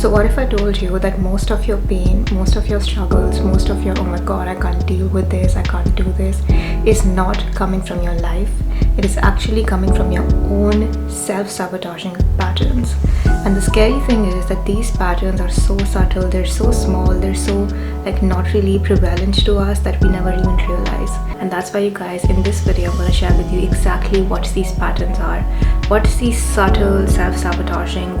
So what if I told you that most of your pain, most of your struggles, most of your, oh my god, I can't deal with this, I can't do this, is not coming from your life. It is actually coming from your own self-sabotaging patterns. And the scary thing is that these patterns are so subtle, they're so small, they're so not really prevalent to us that we never even realize. And that's why, you guys, in this video I'm going to share with you exactly what these patterns are, what these subtle self-sabotaging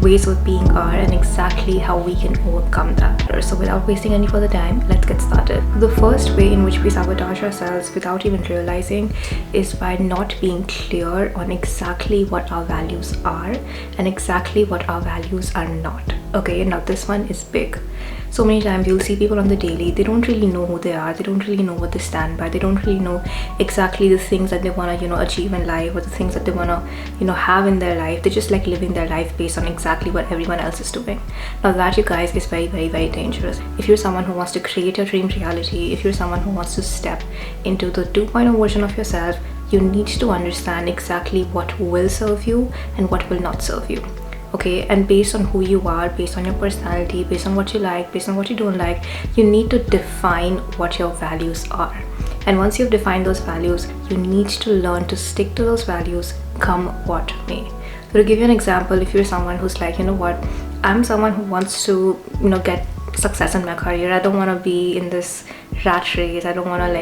ways of being are, and exactly how we can overcome that. So without wasting any further time, let's get started. The first way in which we sabotage ourselves without even realizing is by not being clear on exactly what our values are and exactly what our values are not. Okay, now this one is big. So many times you'll see people on the daily, they don't really know who they are, they don't really know what they stand by, they don't really know exactly the things that they want to achieve in life, or the things that they want to have in their life. They just like living their life based on exactly what everyone else is doing. Now that, you guys, is very, very, very dangerous. If you're someone who wants to create your dream reality, if you're someone who wants to step into the 2.0 version of yourself, you need to understand exactly what will serve you and what will not serve you. Okay, and based on who you are, based on your personality, based on what you like, based on what you don't like, you need to define what your values are. And once you've defined those values, you need to learn to stick to those values come what may. So to give you an example, if you're someone who's like, you know what, I'm someone who wants to get success in my career, I don't want to be in this rat race, I don't want to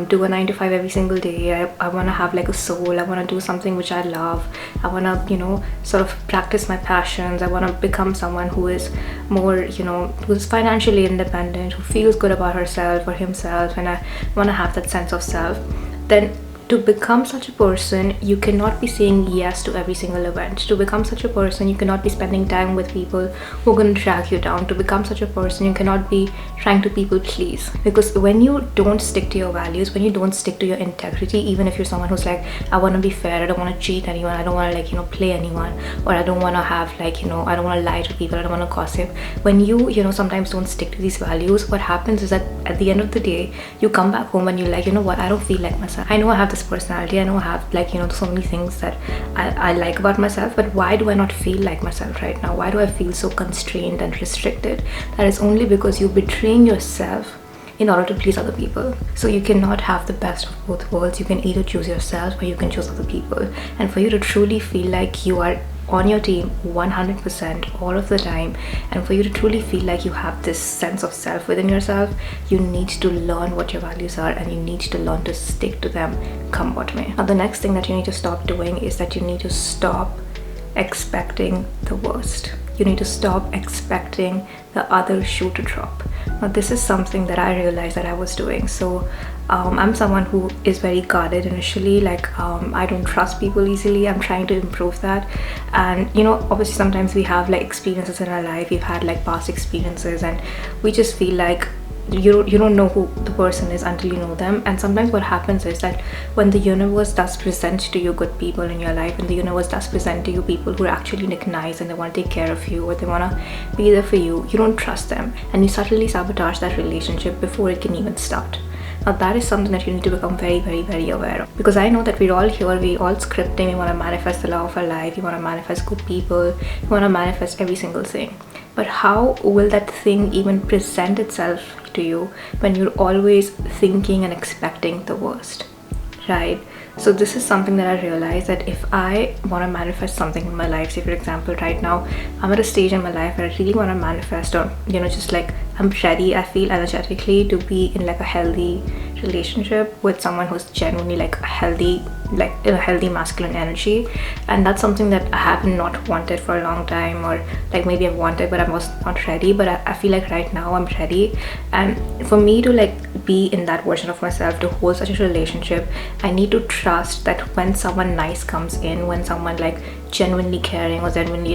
do a 9 to 5 every single day. I want to have a soul, I want to do something which I love, I want to sort of practice my passions, I want to become someone who is more who's financially independent, who feels good about herself or himself, and I want to have that sense of self. Then to become such a person, you cannot be saying yes to every single event. To become such a person, you cannot be spending time with people who are going to drag you down. To become such a person, you cannot be trying to people please. Because when you don't stick to your values, when you don't stick to your integrity, even if you're someone who's like, I want to be fair, I don't want to cheat anyone, I don't want to play anyone, or I don't want to have I don't want to lie to people, I don't want to gossip. When you sometimes don't stick to these values, what happens is that at the end of the day, you come back home and you're like, you know what, I don't feel like myself. I know I have this personality, I know I have so many things that I like about myself, but why do I not feel like myself right now? Why do I feel so constrained and restricted? That is only because you're betraying yourself in order to please other people. So you cannot have the best of both worlds. You can either choose yourself or you can choose other people. And for you to truly feel like you are on your team 100% all of the time, and for you to truly feel like you have this sense of self within yourself, you need to learn what your values are, and you need to learn to stick to them come what may. Now the next thing that you need to stop doing is that you need to stop expecting the worst. You need to stop expecting the other shoe to drop. Now this is something that I realized that I was doing. So I'm someone who is very guarded initially, I don't trust people easily. I'm trying to improve that. And obviously sometimes we have experiences in our life, we've had past experiences, and we just feel like you don't know who the person is until you know them. And sometimes what happens is that when the universe does present to you good people in your life, and the universe does present to you people who are actually nice and they want to take care of you, or they want to be there for you, you don't trust them, and you subtly sabotage that relationship before it can even start. Now that is something that you need to become very, very, very aware of, because I know that we're all here, we're all scripting, we want to manifest the love of our life, we want to manifest good people, we want to manifest every single thing. But how will that thing even present itself to you when you're always thinking and expecting the worst, right? So this is something that I realized, that if I want to manifest something in my life, say for example right now I'm at a stage in my life where I really want to manifest, or just I'm ready, I feel energetically to be in a healthy relationship with someone who's genuinely a healthy masculine energy. And that's something that I have not wanted for a long time, or maybe I've wanted but I was not ready. But I feel like right now I'm ready, and for me to be in that version of myself, to hold such a relationship, I need to trust that when someone nice comes in, when someone genuinely caring or genuinely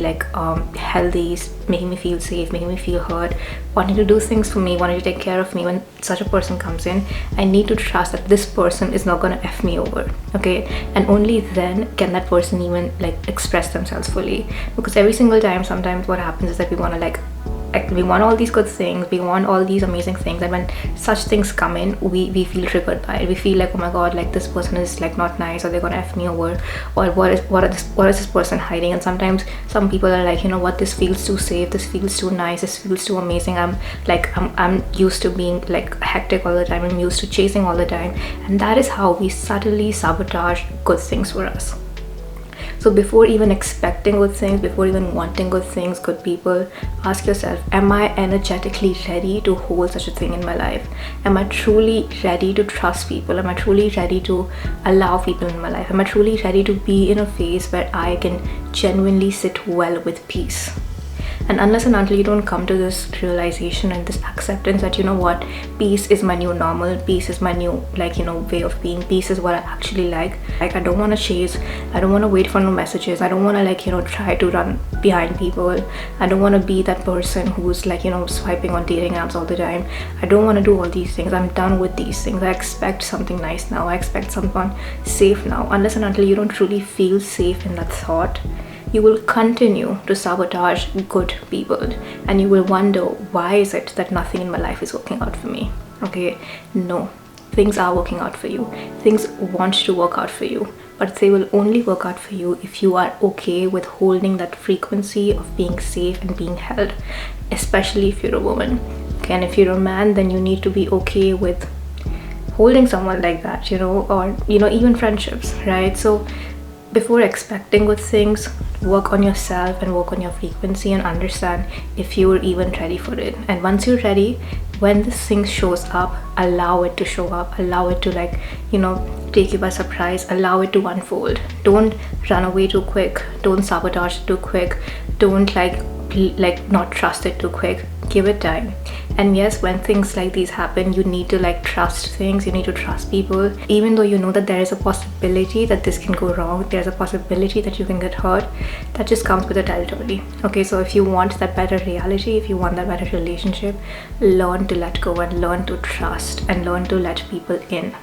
healthy, making me feel safe, making me feel heard, wanting to do things for me, wanting to take care of me, when such a person comes in, I need to trust that this person is not gonna F me over. Okay, and only then can that person even express themselves fully. Because every single time, sometimes what happens is that we want to like we want all these good things, we want all these amazing things, and when such things come in, we feel triggered by it. We feel like, oh my god, like this person is like not nice, or they're gonna F me over, or what is this person hiding? And sometimes some people are like, you know what, this feels too safe, this feels too nice, this feels too amazing. I'm used to being like hectic all the time, I'm used to chasing all the time, and that is how we subtly sabotage good things for us. So before even expecting good things, before even wanting good things, good people, ask yourself, am I energetically ready to hold such a thing in my life? Am I truly ready to trust people? Am I truly ready to allow people in my life? Am I truly ready to be in a phase where I can genuinely sit well with peace? And unless and until you don't come to this realization and this acceptance that, you know what, peace is my new normal, peace is my new, like, you know, way of being, peace is what I actually like I don't want to chase, I don't want to wait for no messages, I don't want to, like, you know, try to run behind people, I don't want to be that person who's like, you know, swiping on dating apps all the time, I don't want to do all these things, I'm done with these things, I expect something nice now, I expect someone safe now. Unless and until you don't truly feel safe in that thought, you will continue to sabotage good people, and you will wonder, why is it that nothing in my life is working out for me? Okay, no, things are working out for you, things want to work out for you, but they will only work out for you if you are okay with holding that frequency of being safe and being held, especially if you're a woman. Okay, and if you're a man, then you need to be okay with holding someone like that, you know, or, you know, even friendships, right? So before expecting good things, work on yourself and work on your frequency and understand if you're even ready for it. And once you're ready, when this thing shows up, allow it to show up, allow it to, like, you know, take you by surprise, allow it to unfold. Don't run away too quick, don't sabotage it too quick, don't like not trust it too quick. Give it time. And yes, when things like these happen, you need to like trust things, you need to trust people, even though you know that there is a possibility that this can go wrong, there's a possibility that you can get hurt. That just comes with the territory. Okay, so if you want that better reality, if you want that better relationship, learn to let go and learn to trust and learn to let people in.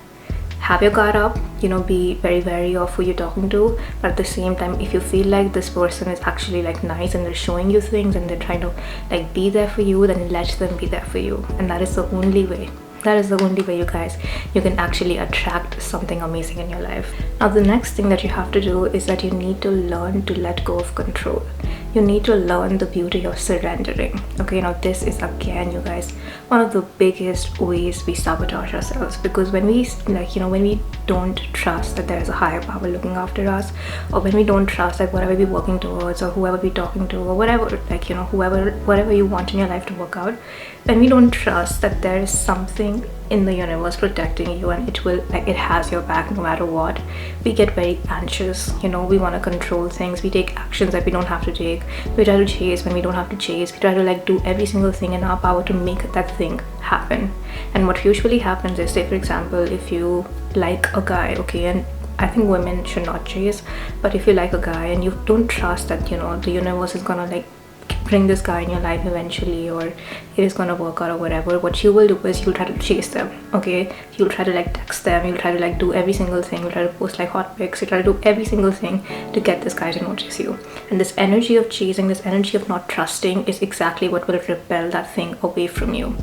Have your guard up, you know, be very wary of who you're talking to, but at the same time, if you feel like this person is actually like nice and they're showing you things and they're trying to like be there for you, then let them be there for you. And that is the only way. That is the only way, you guys, you can actually attract something amazing in your life. Now, the next thing that you have to do is that you need to learn to let go of control. You need to learn the beauty of surrendering. Okay, now this is, again, you guys, one of the biggest ways we sabotage ourselves, because when we, like, you know, when we don't trust that there is a higher power looking after us, or when we don't trust that whatever we're working towards or whoever we're talking to or whatever, like, you know, whatever you want in your life to work out, when we don't trust that there is something in the universe protecting you and it has your back no matter what, we get very anxious. You know, we want to control things, we take actions that we don't have to take, we try to chase when we don't have to chase, we try to like do every single thing in our power to make that thing happen. And what usually happens is, say for example, if you like a guy, okay, and I think women should not chase, but if you like a guy and you don't trust that, you know, the universe is gonna like bring this guy in your life eventually, or it is gonna work out or whatever, what you will do is you'll try to chase them. Okay, you'll try to like text them, you'll try to like do every single thing, you'll try to post like hot pics, you try to do every single thing to get this guy to notice you. And this energy of chasing, this energy of not trusting is exactly what will repel that thing away from you.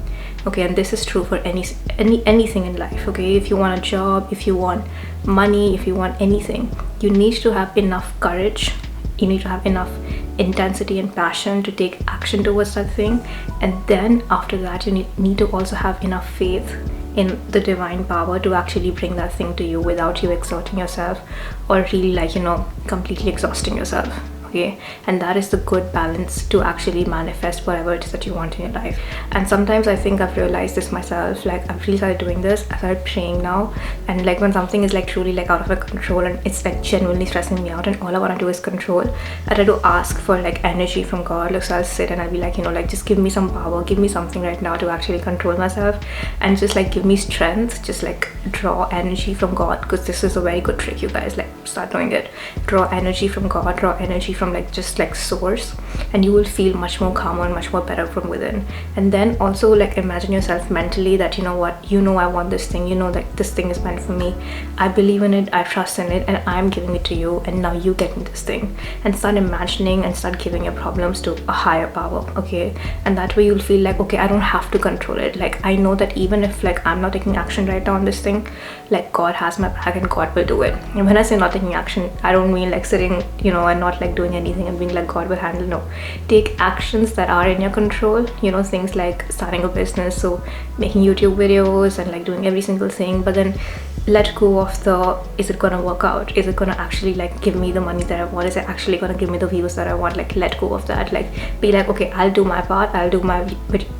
Okay, and this is true for anything in life. Okay, if you want a job, if you want money, if you want anything, you need to have enough courage, you need to have enough intensity and passion to take action towards that thing. And then after that, you need to also have enough faith in the divine power to actually bring that thing to you without you exerting yourself or really, like, you know, completely exhausting yourself. Okay, and that is the good balance to actually manifest whatever it is that you want in your life. And sometimes I think I've realized this myself, like I've really started doing this, I started praying now, and like when something is like truly like out of my control and it's like genuinely stressing me out and all I want to do is control, I try to ask for like energy from God. Like, so I'll sit and I'll be like, you know, like just give me some power, give me something right now to actually control myself, and just like give me strength, just like draw energy from God, because this is a very good trick, you guys, like start doing it. Draw energy from God, draw energy from like just like source, and you will feel much more calmer and much more better from within. And then also like imagine yourself mentally that, you know what, you know I want this thing, you know that this thing is meant for me, I believe in it, I trust in it, and I'm giving it to you, and now you get me this thing. And start imagining and start giving your problems to a higher power, okay? And that way you'll feel like, okay, I don't have to control it. Like I know that even if like I'm not taking action right now on this thing, like God has my back and God will do it. And when I say not taking action, I don't mean like sitting, you know, and not like doing anything and being like God will handle. No, take actions that are in your control, you know, things like starting a business, so making YouTube videos and like doing every single thing. But then let go of the, is it gonna work out, is it gonna actually like give me the money that I want, is it actually gonna give me the views that I want? Like let go of that. Like be like, okay, I'll do my part, I'll do my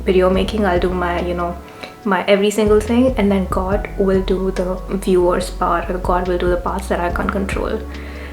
video making, I'll do my, you know, my every single thing, and then God will do the viewers part, or God will do the parts that I can't control.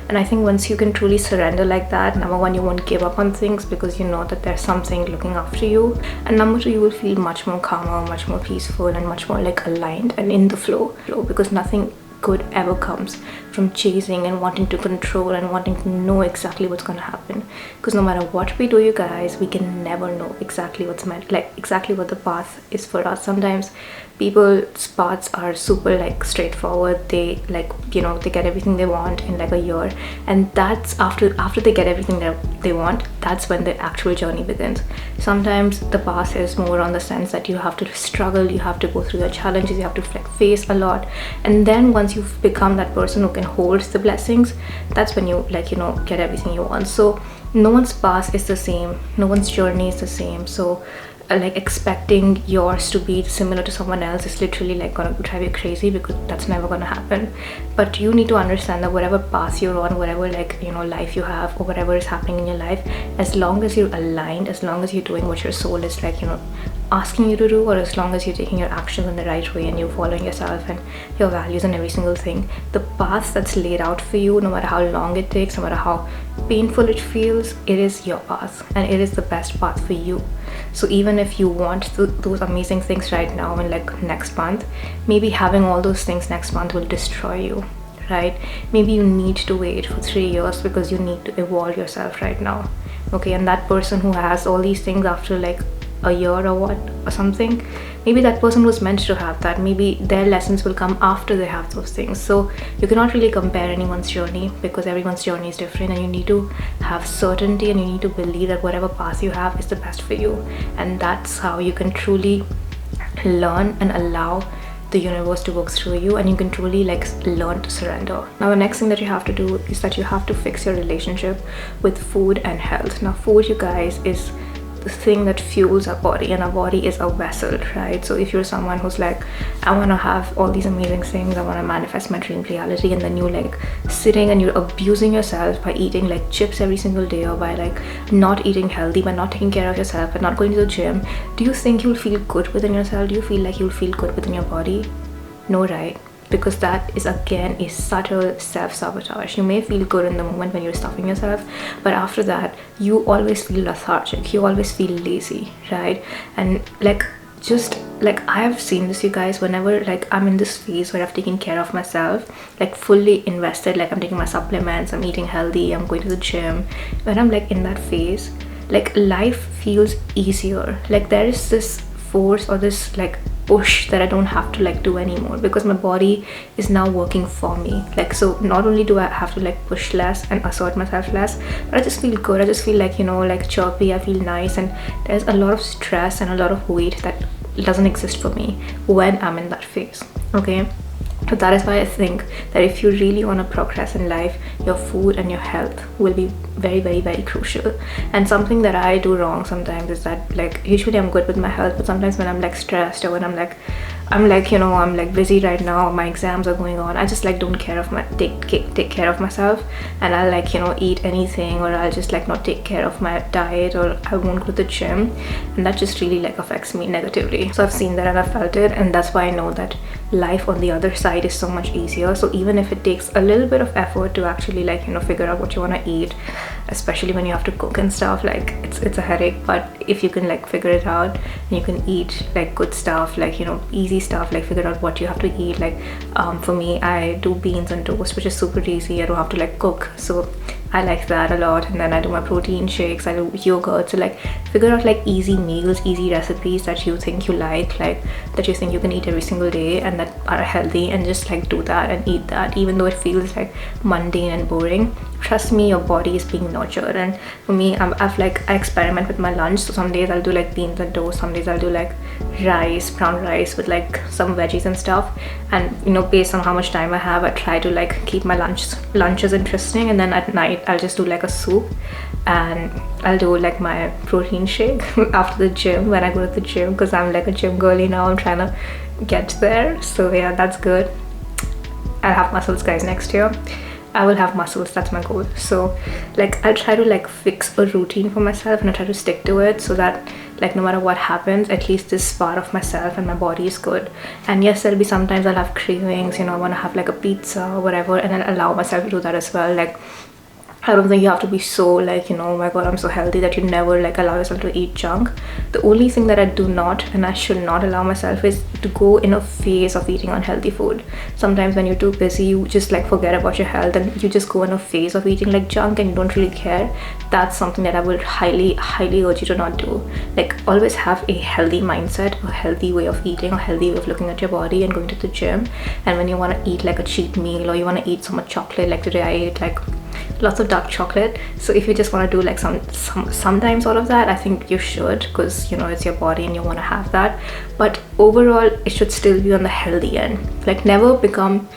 And I think once you can truly surrender like that, number one, you won't give up on things because you know that there's something looking after you, and number two, you will feel much more calmer, much more peaceful, and much more like aligned and in the flow, because nothing good ever comes from chasing and wanting to control and wanting to know exactly what's going to happen. Because no matter what we do, you guys, we can never know exactly what's meant, like exactly what the path is for us. Sometimes people's paths are super like straightforward, they like, you know, they get everything they want in like a year, and that's after they get everything that they want, that's when the actual journey begins. Sometimes the path is more on the sense that you have to struggle, you have to go through your challenges, you have to like face a lot, and then once you've become that person who can hold the blessings, that's when you like, you know, get everything you want. So no one's path is the same, no one's journey is the same. So like expecting yours to be similar to someone else is literally like gonna drive you crazy, because that's never gonna happen. But you need to understand that whatever path you're on, whatever like, you know, life you have, or whatever is happening in your life, as long as you're aligned, as long as you're doing what your soul is like, you know, asking you to do, or as long as you're taking your actions in the right way and you're following yourself and your values and every single thing, the path that's laid out for you, no matter how long it takes, no matter how painful it feels, it is your path, and it is the best path for you. So even if you want those amazing things right now and like next month, maybe having all those things next month will destroy you, right? Maybe you need to wait for 3 years because you need to evolve yourself right now, okay? And that person who has all these things after like a year or something, maybe that person was meant to have that. Maybe their lessons will come after they have those things. So you cannot really compare anyone's journey, because everyone's journey is different, and you need to have certainty, and you need to believe that whatever path you have is the best for you. And that's how you can truly learn and allow the universe to work through you, and you can truly like learn to surrender. Now the next thing that you have to do is that you have to fix your relationship with food and health. Now food, you guys, is the thing that fuels our body, and our body is a vessel, right? So if you're someone who's like, I want to have all these amazing things, I want to manifest my dream reality, and then you're like sitting and you're abusing yourself by eating like chips every single day, or by like not eating healthy, by not taking care of yourself, by not going to the gym, do you think you'll feel good within yourself? Do you feel like you'll feel good within your body? No, right? Because that is again a subtle self-sabotage. You may feel good in the moment when you're stuffing yourself, but after that you always feel lethargic, you always feel lazy, right? And like, just like I've seen this, you guys, whenever like I'm in this phase where I've taken care of myself, like fully invested, like I'm taking my supplements, I'm eating healthy, I'm going to the gym, when I'm like in that phase, like life feels easier. Like there is this force or this like push that I don't have to like do anymore, because my body is now working for me. Like, so not only do I have to like push less and assert myself less, but I just feel good, I just feel like, you know, like chirpy, I feel nice, and there's a lot of stress and a lot of weight that doesn't exist for me when I'm in that phase, okay? So that is why I think that if you really want to progress in life, your food and your health will be very, very, very crucial. And something that I do wrong sometimes is that, like, usually I'm good with my health, but sometimes when I'm like stressed, or when I'm like, you know, I'm like busy right now, my exams are going on, I just like don't care of my take care of myself, and I'll like, you know, eat anything, or I'll just like not take care of my diet, or I won't go to the gym, and that just really like affects me negatively. So I've seen that and I've felt it, and that's why I know that life on the other side is so much easier. So even if it takes a little bit of effort to actually like, you know, figure out what you want to eat, especially when you have to cook and stuff, like it's a headache, but if you can like figure it out and you can eat like good stuff, like, you know, easy stuff, like figure out what you have to eat. Like for me, I do beans and toast, which is super easy, I don't have to like cook, so I like that a lot. And then I do my protein shakes, I do yogurt. So like figure out like easy meals, easy recipes that you think you like that you think you can eat every single day and that are healthy, and just like do that and eat that, even though it feels like mundane and boring. Trust me, your body is being nurtured. And for me, I experiment with my lunch. So some days I'll do like beans and toast, some days I'll do like rice, brown rice with like some veggies and stuff. And you know, based on how much time I have, I try to like keep my lunches interesting. And then at night I'll just do like a soup, and I'll do like my protein shake after the gym, when I go to the gym, because I'm like a gym girly now. I'm trying to get there. So yeah, that's good. I'll have muscles, guys. Next year I will have muscles. That's my goal. So like I'll try to like fix a routine for myself, and I try to stick to it, so that like no matter what happens, at least this part of myself and my body is good. And yes, there'll be sometimes I'll have cravings, you know, I want to have like a pizza or whatever, and I'll allow myself to do that as well. Like I don't think you have to be so like, you know, oh my god, I'm so healthy, that you never like allow yourself to eat junk. The only thing that I do not and I should not allow myself is to go in a phase of eating unhealthy food. Sometimes when you're too busy, you just like forget about your health and you just go in a phase of eating like junk and you don't really care. That's something that I would highly urge you to not do. Like always have a healthy mindset, a healthy way of eating, a healthy way of looking at your body and going to the gym. And when you want to eat like a cheat meal, or you want to eat so much chocolate, like today I ate like lots of dark chocolate. So if you just want to do like sometimes all of that, I think you should, because you know it's your body and you want to have that. But overall it should still be on the healthy end. Like never become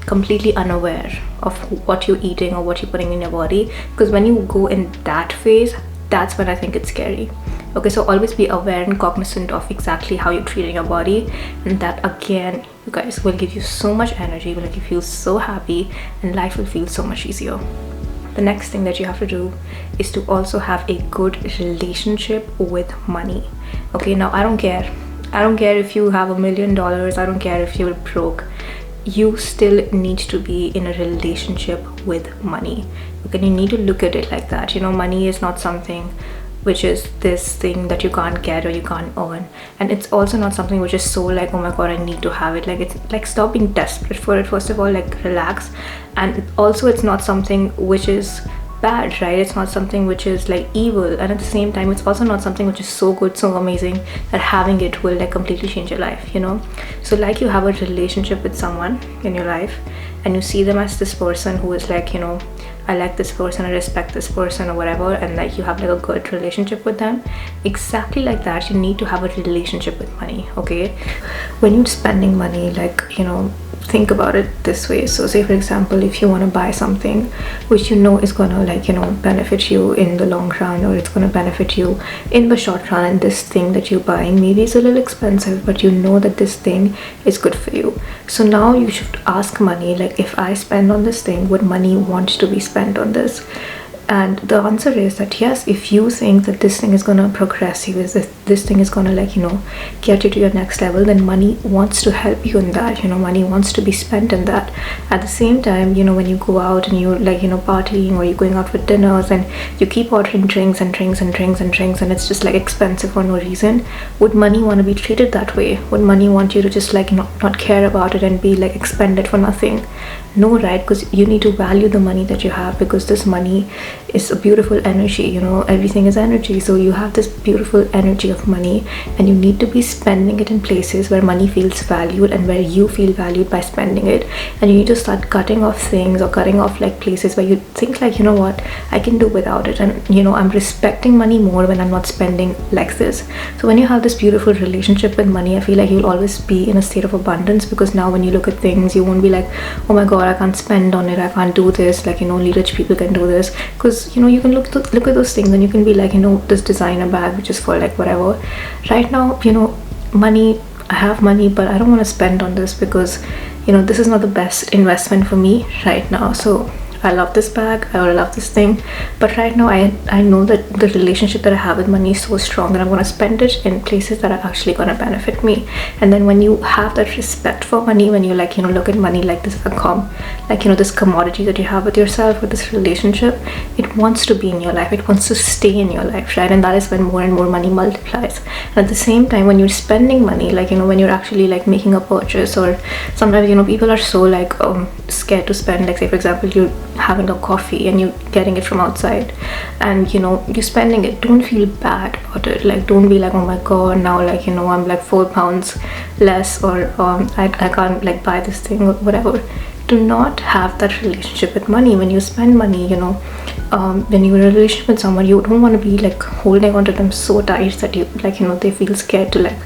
completely unaware of what you're eating or what you're putting in your body, because when you go in that phase, that's when I think it's scary. Okay, so always be aware and cognizant of exactly how you're treating your body, and that again, you guys, will give you so much energy, will make you feel so happy, and life will feel so much easier. The next thing that you have to do is to also have a good relationship with money. Okay, now I don't care if you have $1 million, I don't care if you're broke, you still need to be in a relationship with money. Okay, you need to look at it like that. You know, money is not something which is this thing that you can't get or you can't earn, and it's also not something which is so like, oh my god, I need to have it. Like it's like, stop being desperate for it. First of all, like relax. And also it's not something which is bad, right? It's not something which is like evil, and at the same time it's also not something which is so good, so amazing that having it will like completely change your life, you know. So like you have a relationship with someone in your life and you see them as this person who is like, you know, I like this person, I respect this person or whatever, and like you have like a good relationship with them, exactly like that you need to have a relationship with money. Okay, when you're spending money, like, you know, think about it this way. So say for example, if you want to buy something which you know is gonna like, you know, benefit you in the long run, or it's gonna benefit you in the short run, and this thing that you're buying maybe is a little expensive, but you know that this thing is good for you. So now you should ask money, like, if I spend on this thing, would money want to be spent on this? And the answer is that yes, if you think that this thing is gonna progress you, is that this thing is gonna like, you know, get you to your next level, then money wants to help you in that. You know, money wants to be spent in that. At the same time, you know, when you go out and you like, you know, partying, or you're going out for dinners and you keep ordering drinks and drinks and drinks and drinks, and it's just like expensive for no reason, would money want to be treated that way? Would money want you to just like not care about it and be like expended for nothing? No, right? Because you need to value the money that you have, because this money is a beautiful energy. You know, everything is energy. So you have this beautiful energy of money, and you need to be spending it in places where money feels valued and where you feel valued by spending it. And you need to start cutting off things, or cutting off like places where you think like, you know what, I can do without it, and you know, I'm respecting money more when I'm not spending like this. So when you have this beautiful relationship with money, I feel like you'll always be in a state of abundance, because now when you look at things, you won't be like, oh my god, I can't spend on it, I can't do this, like, you know, only rich people can do this. Because you know, you can look at those things and you can be like, you know, this designer bag which is for like whatever. Right now, you know, money, I have money, but I don't want to spend on this, because you know, this is not the best investment for me right now. So I love this bag, I love this thing, but right now I know that the relationship that I have with money is so strong that I'm going to spend it in places that are actually going to benefit me. And then when you have that respect for money, when you like, you know, look at money like this like, you know, this commodity that you have with yourself, with this relationship, it wants to be in your life, it wants to stay in your life, right? And that is when more and more money multiplies. And at the same time, when you're spending money, like, you know, when you're actually like making a purchase, or sometimes, you know, people are so like scared to spend, like say for example, you're having a coffee and you getting it from outside, and you're spending it, don't feel bad about it. Like, don't be like, oh my god, now like I'm like 4 pounds less, or I can't like buy this thing or whatever. Do not have that relationship with money. When you spend money, when you're in a relationship with someone, you don't want to be like holding on to them so tight that you like they feel scared to like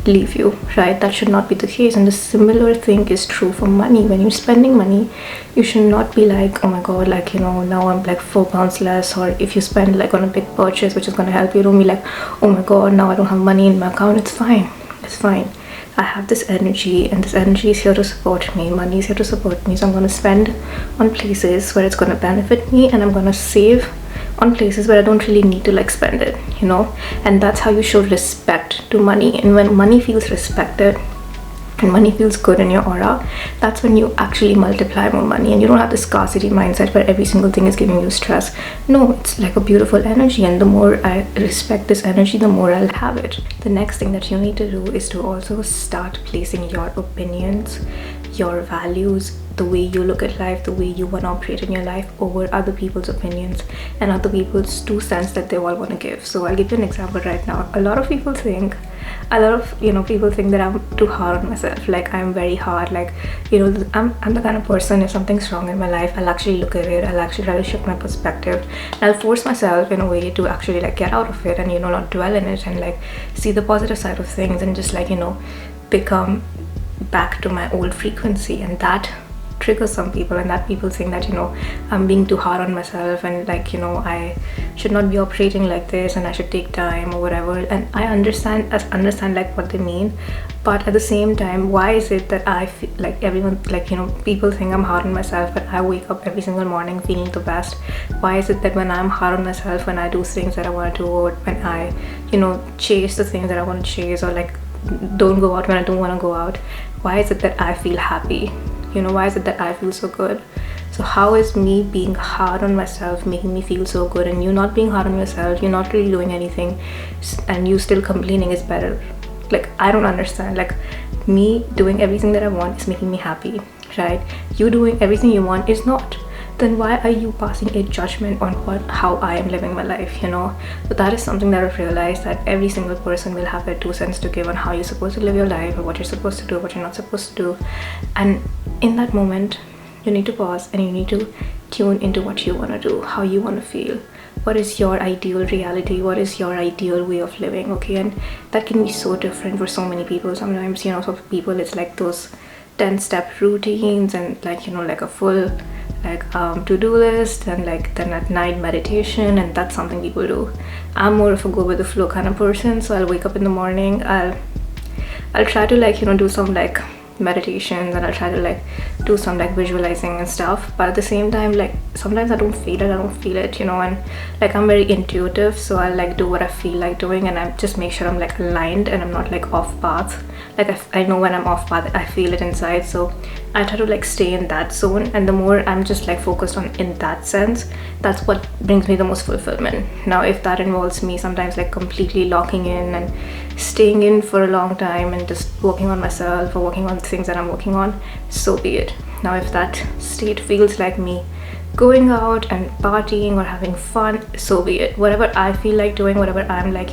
leave you, right? That should not be the case. And the similar thing is true for money. When you're spending money, you should not be like, oh my god, like now I'm like 4 pounds less. Or if you spend like on a big purchase which is going to help you, don't be like, oh my god, now I don't have money in my account. It's fine, it's fine. I have this energy, and this energy is here to support me. Money is here to support me, so I'm going to spend on places where it's going to benefit me, and I'm going to save on places where I don't really need to like spend it, and that's how you show respect to money. And when money feels respected and money feels good in your aura, that's when you actually multiply more money, and you don't have the scarcity mindset where every single thing is giving you stress. No, it's like a beautiful energy, and the more I respect this energy, the more I'll have it. The next thing that you need to do is to also start placing your opinions, your values, the way you look at life, the way you want to operate in your life over other people's opinions and other people's 2 cents that they all want to give. So I'll give you an example right now. A lot of people think that I'm too hard on myself. Like, I'm very hard. Like, I'm the kind of person, if something's wrong in my life, I'll actually look at it, I'll actually try to shift my perspective, and I'll force myself in a way to actually like get out of it and not dwell in it, and like see the positive side of things, and just like become back to my old frequency. And that triggers some people, and that people think that I'm being too hard on myself, and like I should not be operating like this, and I should take time or whatever. And I understand like what they mean, but at the same time, why is it that I feel like everyone, like people think I'm hard on myself, but I wake up every single morning feeling the best? Why is it that when I'm hard on myself, when I do things that I want to do, or when I chase the things that I want to chase, or like don't go out when I don't want to go out, why is it that I feel happy? Why is it that I feel so good? So how is me being hard on myself making me feel so good, and you not being hard on yourself, you're not really doing anything, and you still complaining is better? Like, I don't understand. Like, me doing everything that I want is making me happy, right? You doing everything you want is not. Then why are you passing a judgment on how I am living my life? So that is something that I've realized, that every single person will have their 2 cents to give on how you're supposed to live your life, or what you're supposed to do, what you're not supposed to do. And in that moment, you need to pause, and you need to tune into what you want to do, how you want to feel, what is your ideal reality, what is your ideal way of living. Okay, and that can be so different for so many people. Sometimes for people it's like those 10-step routines, and like like a full like to-do list, and like then at night meditation, and that's something people do. I'm more of a go with the flow kind of person, so I'll wake up in the morning, I'll try to like do some like meditations, and I'll try to like do some like visualizing and stuff, but at the same time, like sometimes I don't feel it, and like I'm very intuitive, so I'll like do what I feel like doing, and I just make sure I'm like aligned and I'm not like off path. Like I know when I'm off path, I feel it inside, so I try to like stay in that zone, and the more I'm just like focused on in that sense, that's what brings me the most fulfillment. Now if that involves me sometimes like completely locking in and staying in for a long time and just working on myself, or working on things that I'm working on, so be it. Now if that state feels like me going out and partying or having fun, so be it. Whatever I feel like doing, whatever I'm like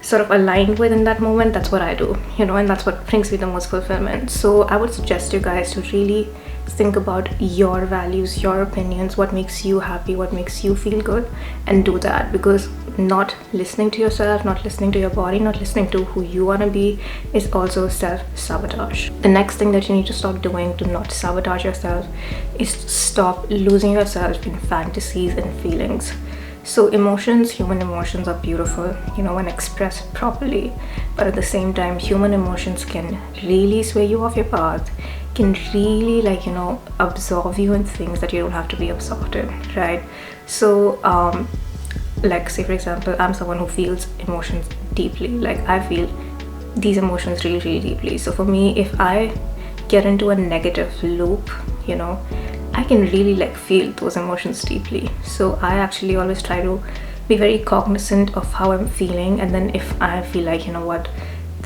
sort of aligned with in that moment, that's what I do, and that's what brings me the most fulfillment. So I would suggest you guys to really think about your values, your opinions, what makes you happy, what makes you feel good, and do that. Because not listening to yourself, not listening to your body, not listening to who you want to be is also self-sabotage. The next thing that you need to stop doing to not sabotage yourself is to stop losing yourself in fantasies and feelings. So emotions, human emotions are beautiful, when expressed properly, but at the same time, human emotions can really sway you off your path, can really like absorb you in things that you don't have to be absorbed in, right? So like say for example, I'm someone who feels emotions deeply. Like I feel these emotions really, really deeply. So for me, if I get into a negative loop, I can really like feel those emotions deeply. So I actually always try to be very cognizant of how I'm feeling, and then if I feel like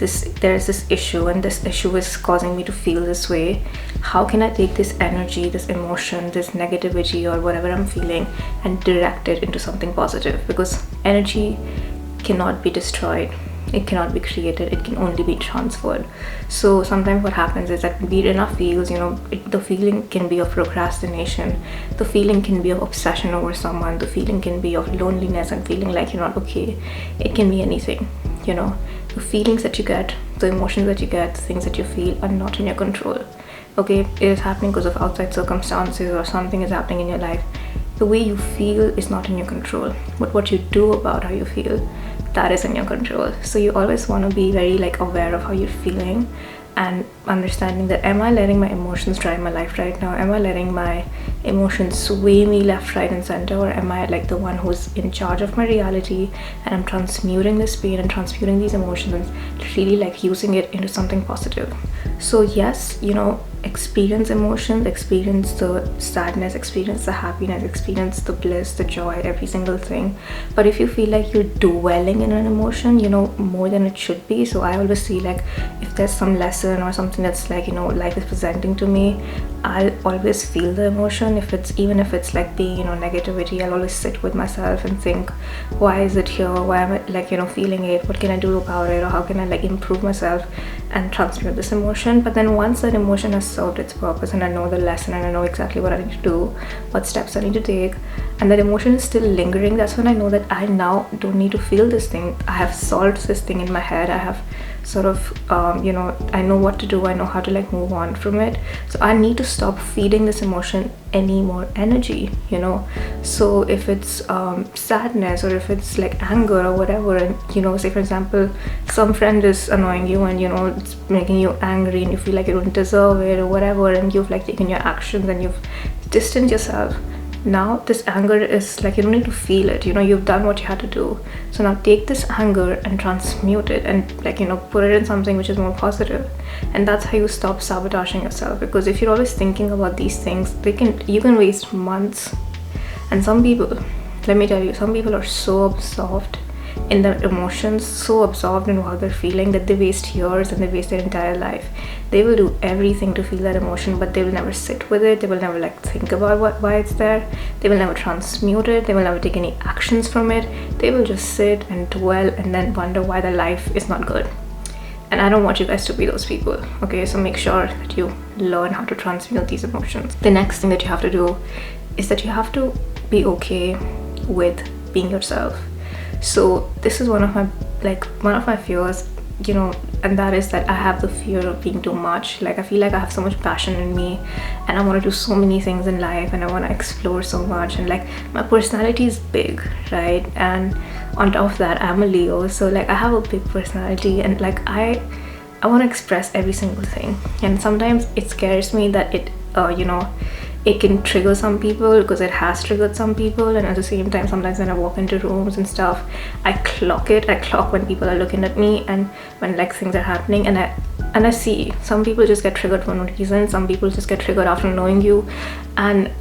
there's this issue, and this issue is causing me to feel this way. How can I take this energy, this emotion, this negativity, or whatever I'm feeling, and direct it into something positive? Because energy cannot be destroyed, it cannot be created, it can only be transferred. So sometimes what happens is that we're in our fields, the feeling can be of procrastination, the feeling can be of obsession over someone, the feeling can be of loneliness and feeling like you're not okay. It can be anything. The feelings that you get, the emotions that you get, the things that you feel are not in your control. Okay, it is happening because of outside circumstances, or something is happening in your life. The way you feel is not in your control, but what you do about how you feel, that is in your control. So you always want to be very aware of how you're feeling, and understanding that, am I letting my emotions drive my life right now? Am I letting my emotions sway me left, right, and center? Or am I the one who's in charge of my reality, and I'm transmuting this pain and transmuting these emotions and really using it into something positive? So yes, experience emotions, experience the sadness, experience the happiness, experience the bliss, the joy, every single thing. But if you feel like you're dwelling in an emotion, more than it should be. So I always see if there's some lesson or something that's life is presenting to me, I'll always feel the emotion. Even if it's pain or negativity, I'll always sit with myself and think, why is it here? Why am I feeling it? What can I do about it? Or how can I improve myself and transmute this emotion? But then once that emotion has served its purpose, and I know the lesson, and I know exactly what I need to do, what steps I need to take, and that emotion is still lingering, that's when I know that I now don't need to feel this thing. I have solved this thing in my head. I have sort of I know what to do, I know how to move on from it. So I need to stop feeding this emotion any more energy. So if it's sadness, or if it's anger or whatever, and say for example some friend is annoying you, and it's making you angry, and you feel like you don't deserve it or whatever, and you've taken your actions and you've distanced yourself. Now this anger is you don't need to feel it. You've done what you had to do. So now take this anger and transmute it, and put it in something which is more positive. And that's how you stop sabotaging yourself. Because if you're always thinking about these things, you can waste months. And some people, let me tell you, some people are so absorbed in their emotions, so absorbed in how they're feeling, that they waste years and they waste their entire life. They will do everything to feel that emotion, but they will never sit with it. They will never think about why it's there. They will never transmute it. They will never take any actions from it. They will just sit and dwell and then wonder why their life is not good. And I don't want you guys to be those people. Okay, so make sure that you learn how to transmute these emotions. The next thing that you have to do is that you have to be okay with being yourself. So this is one of my fears, and that is that I have the fear of being too much. I feel like I have so much passion in me, and I want to do so many things in life, and I want to explore so much, and my personality is big, right? And on top of that, I'm a Leo, so I have a big personality, and I want to express every single thing. And sometimes it scares me that it can trigger some people, because it has triggered some people. And at the same time, sometimes when I walk into rooms and stuff, I clock when people are looking at me, and when things are happening, and I see some people just get triggered for no reason. Some people just get triggered after knowing you. And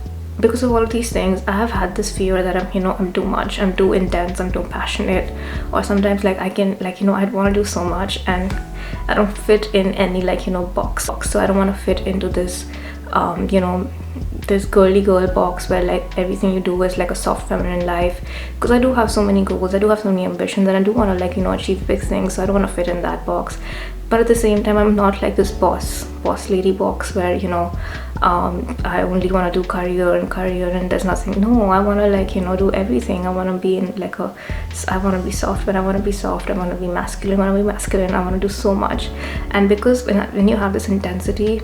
because of all of these things, I have had this fear that I'm too much, I'm too intense, I'm too passionate. Or sometimes I'd want to do so much, and I don't fit in any box. So I don't want to fit into this this girly girl box where everything you do is a soft feminine life. Because I do have so many goals, I do have so many ambitions, and I do want to achieve big things. So I don't want to fit in that box. But at the same time, I'm not this boss lady box where I only want to do career and there's nothing. No, I want to do everything. I want to be in I want to be soft when I want to be soft. I want to be masculine when I want to be masculine. I want to do so much. And because when you have this intensity,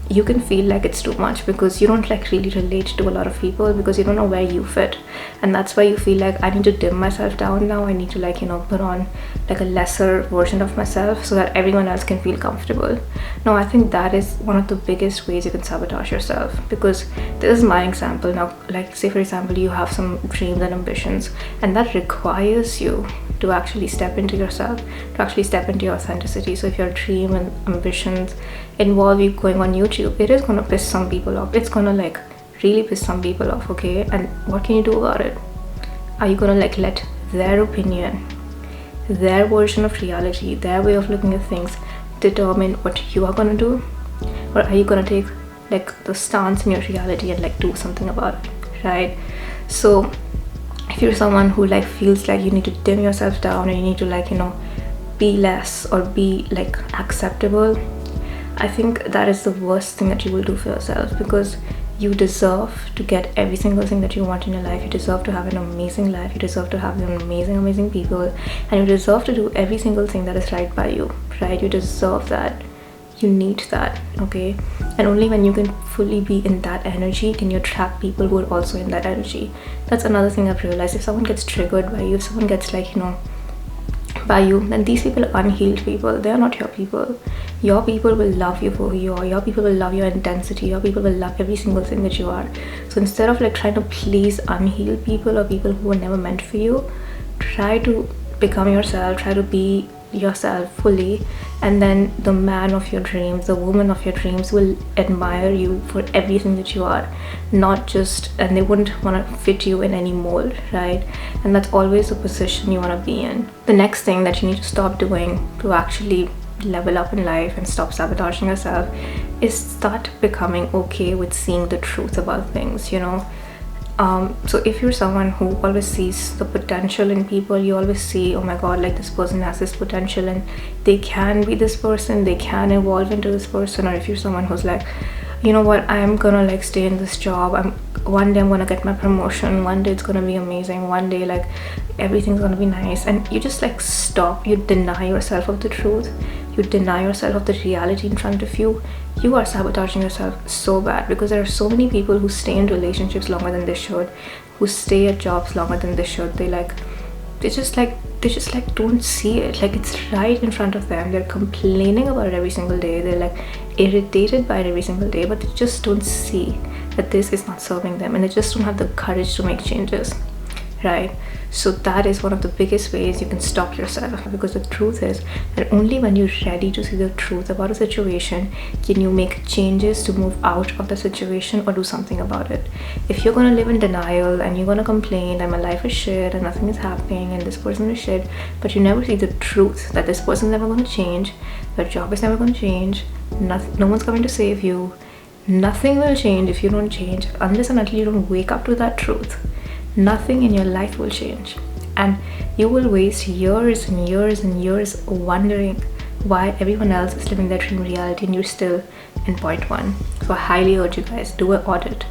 you can feel like it's too much, because you don't really relate to a lot of people, because you don't know where you fit. And that's why you feel I need to dim myself down now. I need to put on a lesser version of myself so that everyone else can feel comfortable. No, I think that is one of the biggest ways you can sabotage yourself. Because this is my example now. Say for example, you have some dreams and ambitions, and that requires you to actually step into yourself, to actually step into your authenticity. So if your dream and ambitions involve you going on YouTube, it is gonna piss some people off. It's gonna really piss some people off, okay? And what can you do about it? Are you gonna let their opinion their version of reality, their way of looking at things determine what you are gonna do? Or are you gonna take like the stance in your reality and like do something about it, right? So if you're someone who like feels like you need to dim yourself down, or you need to like, you know, be less or be like acceptable, I think that is the worst thing that you will do for yourself, because you deserve to get every single thing that you want in your life. You deserve to have an amazing life. You deserve to have amazing people, and you deserve to do every single thing that is right by you, right? You deserve that. You need that, okay? And only when you can fully be in that energy can you attract people who are also in that energy. That's another thing I've realized. If someone gets triggered by you, if someone gets like, you know, by you, then these people are unhealed people. They are not your people. Your people will love you for who you are. Your people will love your intensity. Your people will love every single thing that you are. So instead of like trying to please unhealed people or people who were never meant for you, try to become yourself. Try to be yourself fully, and then the man of your dreams, the woman of your dreams will admire you for everything that you are, not just, and they wouldn't want to fit you in any mold, right? And that's always the position you want to be in. The next thing that you need to stop doing to actually level up in life and stop sabotaging yourself is start becoming okay with seeing the truth about things, you know. So if you're someone who always sees the potential in people, you always see, oh my god, like this person has this potential and they can be this person, they can evolve into this person. Or if you're someone who's like, you know what, I'm gonna like stay in this job, one day I'm gonna get my promotion, one day it's gonna be amazing, one day like everything's gonna be nice, and you just like stop, you deny yourself of the truth, you deny yourself of the reality in front of you, you are sabotaging yourself so bad. Because there are so many people who stay in relationships longer than they should, who stay at jobs longer than they should. They just like don't see it, like it's right in front of them. They're complaining about it every single day, they're like irritated by it every single day, but they just don't see that this is not serving them, and they just don't have the courage to make changes, right? So that is one of the biggest ways you can stop yourself, because the truth is that only when you're ready to see the truth about a situation can you make changes to move out of the situation or do something about it. If you're going to live in denial and you're going to complain that my life is shit and nothing is happening and this person is shit, but you never see the truth that this person is never going to change, their job is never going to change, no one's coming to save you, nothing will change if you don't change, unless and until you don't wake up to that truth, nothing in your life will change. And you will waste years and years and years wondering why everyone else is living their dream reality and you're still in point one. So I highly urge you guys, do an audit,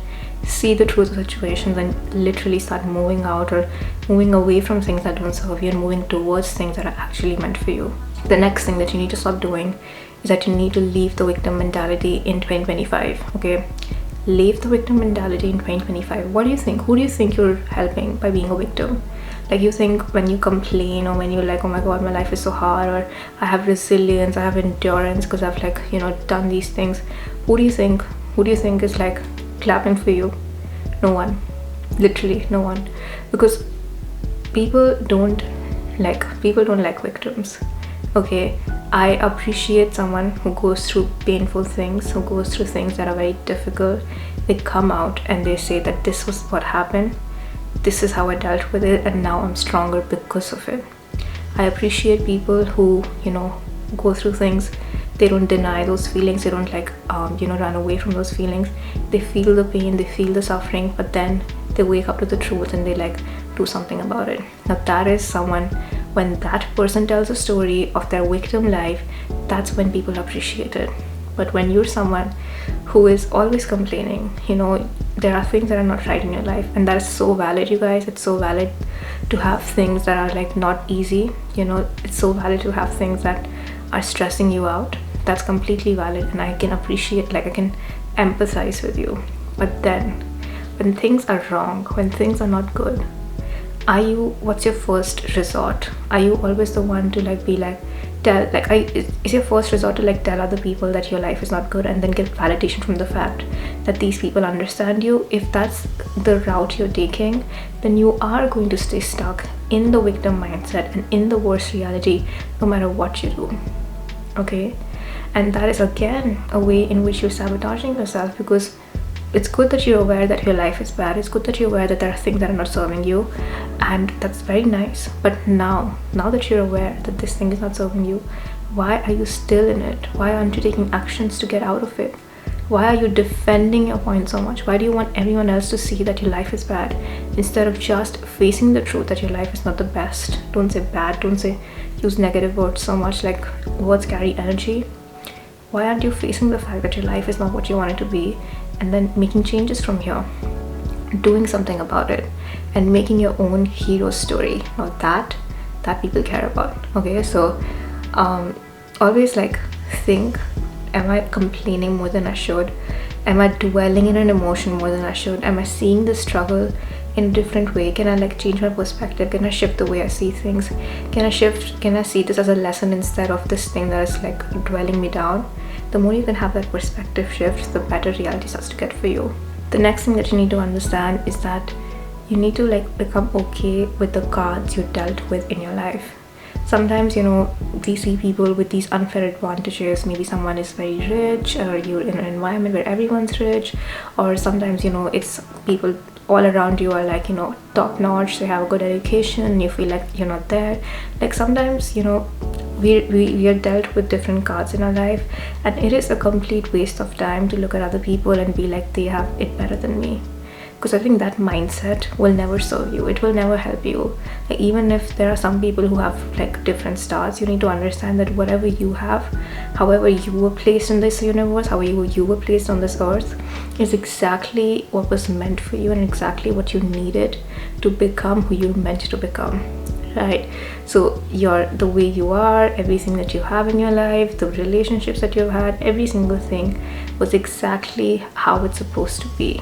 see the truth of situations, and literally start moving out or moving away from things that don't serve you and moving towards things that are actually meant for you. The next thing that you need to stop doing is that you need to leave the victim mentality in 2025, okay? Leave the victim mentality in 2025. What do you think? Who do you think you're helping by being a victim? Like, you think when you complain or when you're like, oh my god, my life is so hard, or I have resilience, I have endurance because I've like, you know, done these things, who do you think is like clapping for you? No one. Literally no one. Because people don't like victims, okay? I appreciate someone who goes through painful things, who goes through things that are very difficult. They come out and they say that this was what happened, this is how I dealt with it, and now I'm stronger because of it. I appreciate people who, you know, go through things, they don't deny those feelings, they don't like run away from those feelings. They feel the pain, they feel the suffering, but then they wake up to the truth and they like do something about it. Now that is someone, when that person tells a story of their victim life, that's when people appreciate it. But when you're someone who is always complaining, you know, there are things that are not right in your life, and that is so valid, you guys. It's so valid to have things that are like not easy, you know. It's so valid to have things that are stressing you out. That's completely valid, and I can appreciate, like I can empathize with you. But then when things are wrong, when things are not good, what's your first resort? Are you always the one to like be like, is your first resort to like tell other people that your life is not good and then get validation from the fact that these people understand you? If that's the route you're taking, then you are going to stay stuck in the victim mindset and in the worst reality no matter what you do, okay? And that is again a way in which you're sabotaging yourself, because it's good that you're aware that your life is bad. It's good that you're aware that there are things that are not serving you, and that's very nice. But now that you're aware that this thing is not serving you, why are you still in it? Why aren't you taking actions to get out of it? Why are you defending your point so much? Why do you want everyone else to see that your life is bad instead of just facing the truth that your life is not the best? Don't say bad, don't say use negative words so much, like words carry energy. Why aren't you facing the fact that your life is not what you want it to be, and then making changes from here, doing something about it, and making your own hero story? Now that people care about. Okay, so always like think, am I complaining more than I should? Am I dwelling in an emotion more than I should? Am I seeing the struggle in a different way? Can I like change my perspective? Can I shift the way I see things? Can I see this as a lesson instead of this thing that is like dwelling me down? The more you can have that perspective shift, the better reality starts to get for you. The next thing that you need to understand is that you need to like become okay with the cards you dealt with in your life. Sometimes, you know, we see people with these unfair advantages. Maybe someone is very rich, or you're in an environment where everyone's rich, or sometimes, you know, it's people all around you are like, you know, top notch, they have a good education, and you feel like you're not there. Like sometimes, you know, we are dealt with different cards in our life, and it is a complete waste of time to look at other people and be like they have it better than me, because I think that mindset will never serve you. It will never help you. Like, even if there are some people who have like different stars, you need to understand that whatever you have, however you were placed in this universe, however you were placed on this earth, is exactly what was meant for you and exactly what you needed to become who you're meant to become. Right? So the way you are, everything that you have in your life, the relationships that you've had, every single thing was exactly how it's supposed to be,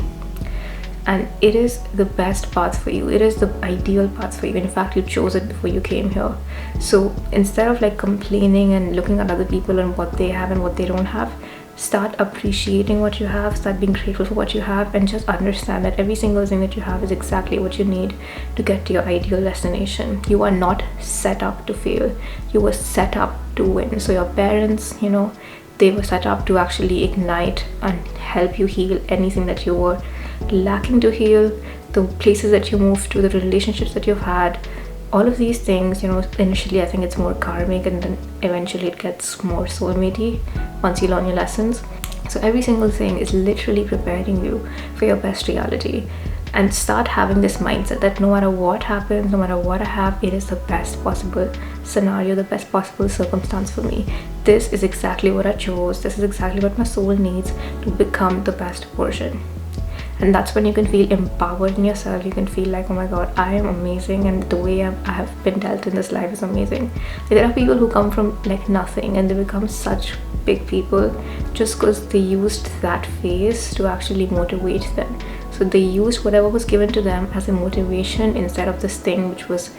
and it is the best path for you. It is the ideal path for you. In fact, you chose it before you came here. So instead of like complaining and looking at other people and what they have and what they don't have, start appreciating what you have, start being grateful for what you have, and just understand that every single thing that you have is exactly what you need to get to your ideal destination. You are not set up to fail. You were set up to win. So your parents, you know, they were set up to actually ignite and help you heal anything that you were lacking to heal, the places that you moved to, the relationships that you've had, all of these things. You know, initially I think it's more karmic, and then eventually it gets more soulmatey once you learn your lessons. So every single thing is literally preparing you for your best reality. And start having this mindset that no matter what happens, no matter what I have, it is the best possible scenario, the best possible circumstance for me. This is exactly what I chose. This is exactly what my soul needs to become the best version. And that's when you can feel empowered in yourself. You can feel like, oh my god, I am amazing, and the way I have been dealt in this life is amazing. There are people who come from like nothing and they become such big people just because they used that phase to actually motivate them. So they used whatever was given to them as a motivation instead of this thing which was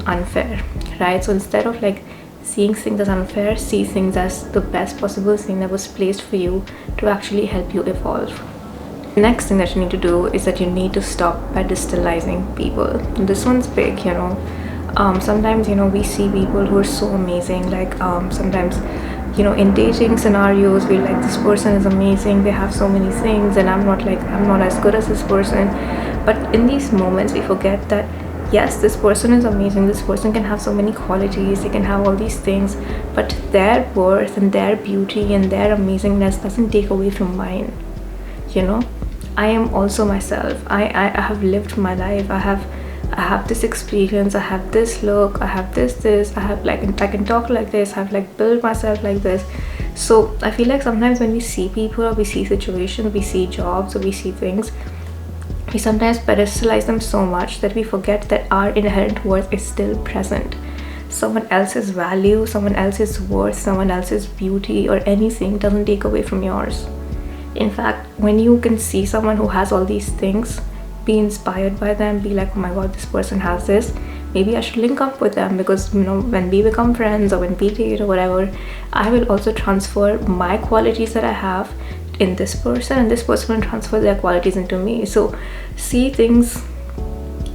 unfair, right? So instead of like seeing things as unfair, see things as the best possible thing that was placed for you to actually help you evolve. Next thing that you need to do is that you need to stop pedestalizing people. This one's big, you know. Sometimes, you know, we see people who are so amazing, like sometimes, you know, in dating scenarios, we're like, this person is amazing, they have so many things, and I'm not as good as this person. But in these moments we forget that yes, this person is amazing, this person can have so many qualities, they can have all these things, but their worth and their beauty and their amazingness doesn't take away from mine. You know, I am also myself. I have lived my life. I have this experience. I have this look. I have this. I have like, I can talk like this. I've like built myself like this. So I feel like sometimes when we see people, or we see situations, we see jobs, or we see things, we sometimes pedestalize them so much that we forget that our inherent worth is still present. Someone else's value, someone else's worth, someone else's beauty or anything doesn't take away from yours. In fact, when you can see someone who has all these things, be inspired by them, be like, oh my god, this person has this, maybe I should link up with them, because, you know, when we become friends or when we date or whatever, I will also transfer my qualities that I have in this person, and this person will transfer their qualities into me. So see things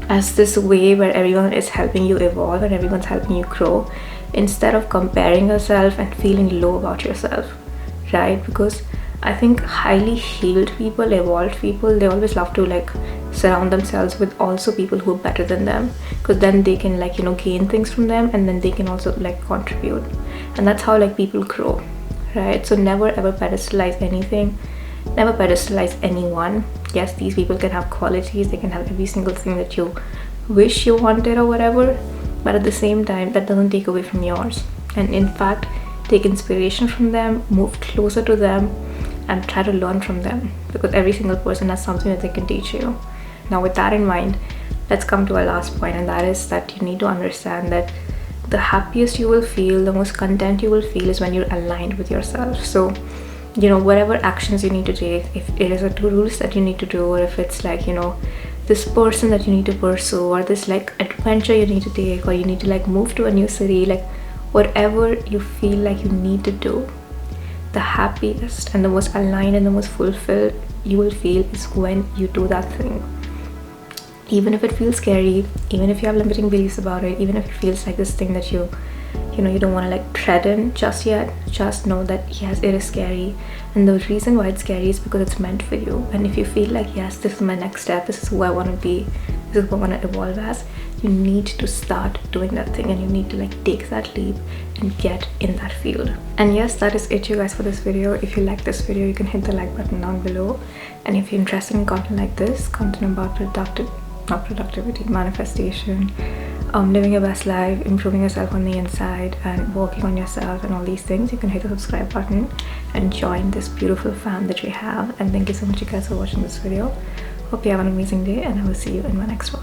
as this way where everyone is helping you evolve and everyone's helping you grow, instead of comparing yourself and feeling low about yourself, right? Because I think highly healed people, evolved people, they always love to like surround themselves with also people who are better than them, because then they can like, you know, gain things from them, and then they can also like contribute, and that's how like people grow, right? So never ever pedestalize anything, never pedestalize anyone. Yes, these people can have qualities, they can have every single thing that you wish you wanted or whatever, but at the same time that doesn't take away from yours. And in fact, take inspiration from them, move closer to them, and try to learn from them, because every single person has something that they can teach you. Now with that in mind, let's come to our last point, and that is that you need to understand that the happiest you will feel, the most content you will feel, is when you're aligned with yourself. So, you know, whatever actions you need to take, if it is a to-do list that you need to do, or if it's like, you know, this person that you need to pursue, or this like adventure you need to take, or you need to like move to a new city, like whatever you feel like you need to do, the happiest and the most aligned and the most fulfilled you will feel is when you do that thing. Even if it feels scary, even if you have limiting beliefs about it, even if it feels like this thing that you know, you don't want to like tread in just yet, just know that yes, it is scary, and the reason why it's scary is because it's meant for you. And if you feel like yes, this is my next step, this is who I want to be, this is who I want to evolve as, you need to start doing that thing, and you need to like take that leap and get in that field. And yes, that is it, you guys, for this video. If you like this video, you can hit the like button down below, and if you're interested in content like this, content about manifestation, living your best life, improving yourself on the inside, and working on yourself and all these things, you can hit the subscribe button and join this beautiful fam that we have. And thank you so much, you guys, for watching this video. Hope you have an amazing day, and I will see you in my next one.